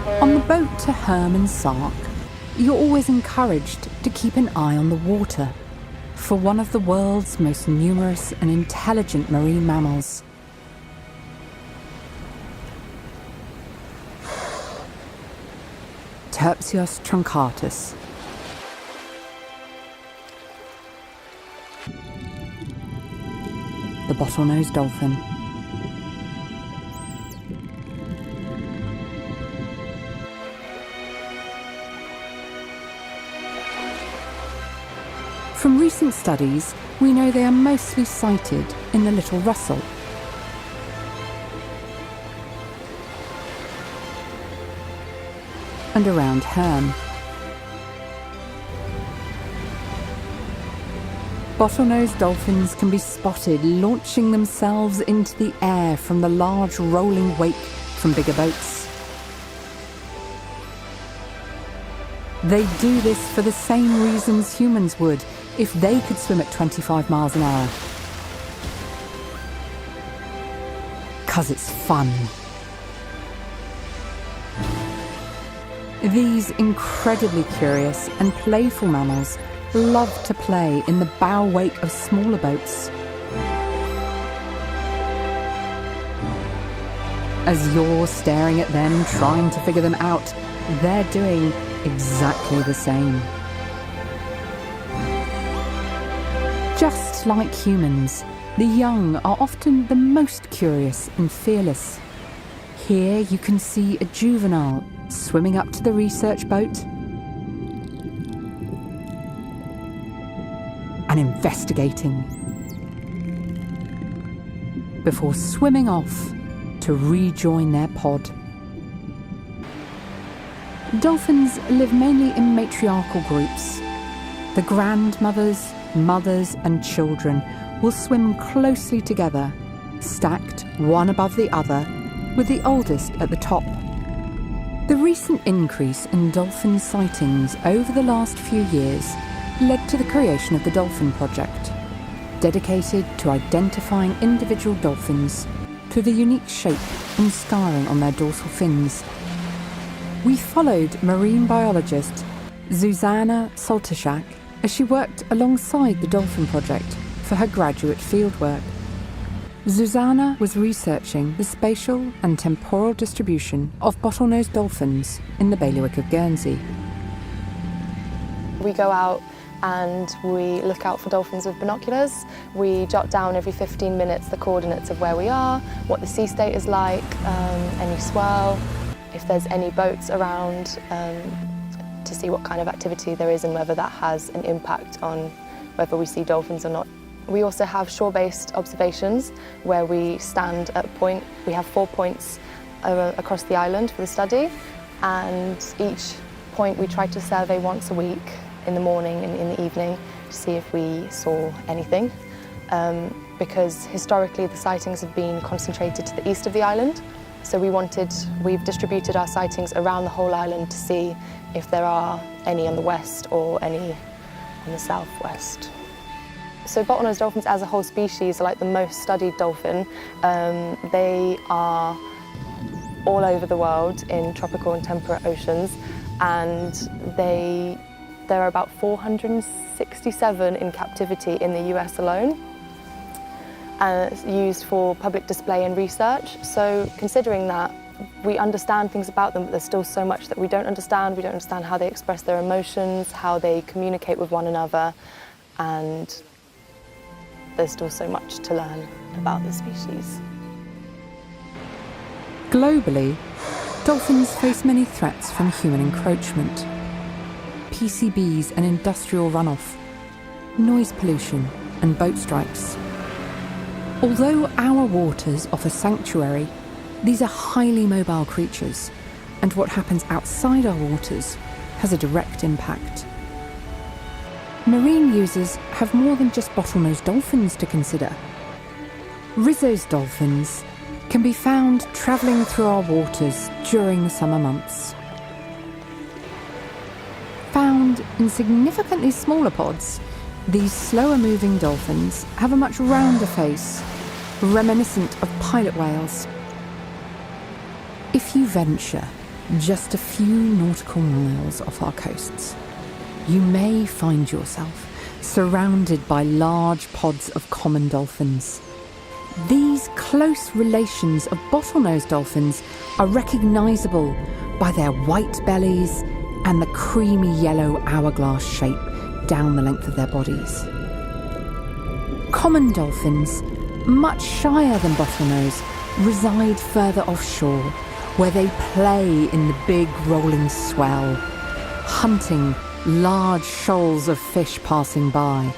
On the boat to Herm and Sark, you're always encouraged to keep an eye on the water for one of the world's most numerous and intelligent marine mammals. Terpsios truncatus. The bottlenose dolphin. From recent studies, we know they are mostly sighted in the Little Russell. And around Herm. Bottlenose dolphins can be spotted launching themselves into the air from the large rolling wake from bigger boats. They do this for the same reasons humans would if they could swim at 25 miles an hour. 'Cause it's fun. These incredibly curious and playful mammals love to play in the bow wake of smaller boats. As you're staring at them trying to figure them out, they're doing exactly the same. Just like humans, the young are often the most curious and fearless. Here you can see a juvenile swimming up to the research boat and investigating before swimming off to rejoin their pod. Dolphins live mainly in matriarchal groups. The grandmothers, mothers and children will swim closely together, stacked one above the other, with the oldest at the top. The recent increase in dolphin sightings over the last few years led to the creation of the Dolphin Project, dedicated to identifying individual dolphins through the unique shape and scarring on their dorsal fins. We followed marine biologist Zuzana Soltysiak as she worked alongside the Dolphin Project for her graduate fieldwork. Zuzana was researching the spatial and temporal distribution of bottlenose dolphins in the bailiwick of Guernsey. We go out and we look out for dolphins with binoculars. We jot down every 15 minutes the coordinates of where we are, what the sea state is like, any swell, if there's any boats around, to see what kind of activity there is and whether that has an impact on whether we see dolphins or not. We also have shore-based observations where we stand at a point. We have 4 points across the island for the study, and each point we try to survey once a week in the morning and in the evening to see if we saw anything. Because historically the sightings have been concentrated to the east of the island, so we've distributed our sightings around the whole island to see if there are any on the west or any on the southwest. So bottlenose dolphins as a whole species are like the most studied dolphin. They are all over the world in tropical and temperate oceans, and there are about 467 in captivity in the US alone, and it's used for public display and research. So considering that, we understand things about them, but there's still so much that we don't understand. We don't understand how they express their emotions, how they communicate with one another, and there's still so much to learn about the species. Globally, dolphins face many threats from human encroachment. PCBs and industrial runoff, noise pollution and boat strikes. Although our waters offer sanctuary, these are highly mobile creatures, and what happens outside our waters has a direct impact. Marine users have more than just bottlenose dolphins to consider. Risso's dolphins can be found travelling through our waters during the summer months. Found in significantly smaller pods, these slower-moving dolphins have a much rounder face, reminiscent of pilot whales. If you venture Just a few nautical miles off our coasts, you may find yourself surrounded by large pods of common dolphins. These close relations of bottlenose dolphins are recognisable by their white bellies and the creamy yellow hourglass shape down the length of their bodies. Common dolphins, much shyer than bottlenose, reside further offshore, where they play in the big rolling swell, hunting large shoals of fish passing by.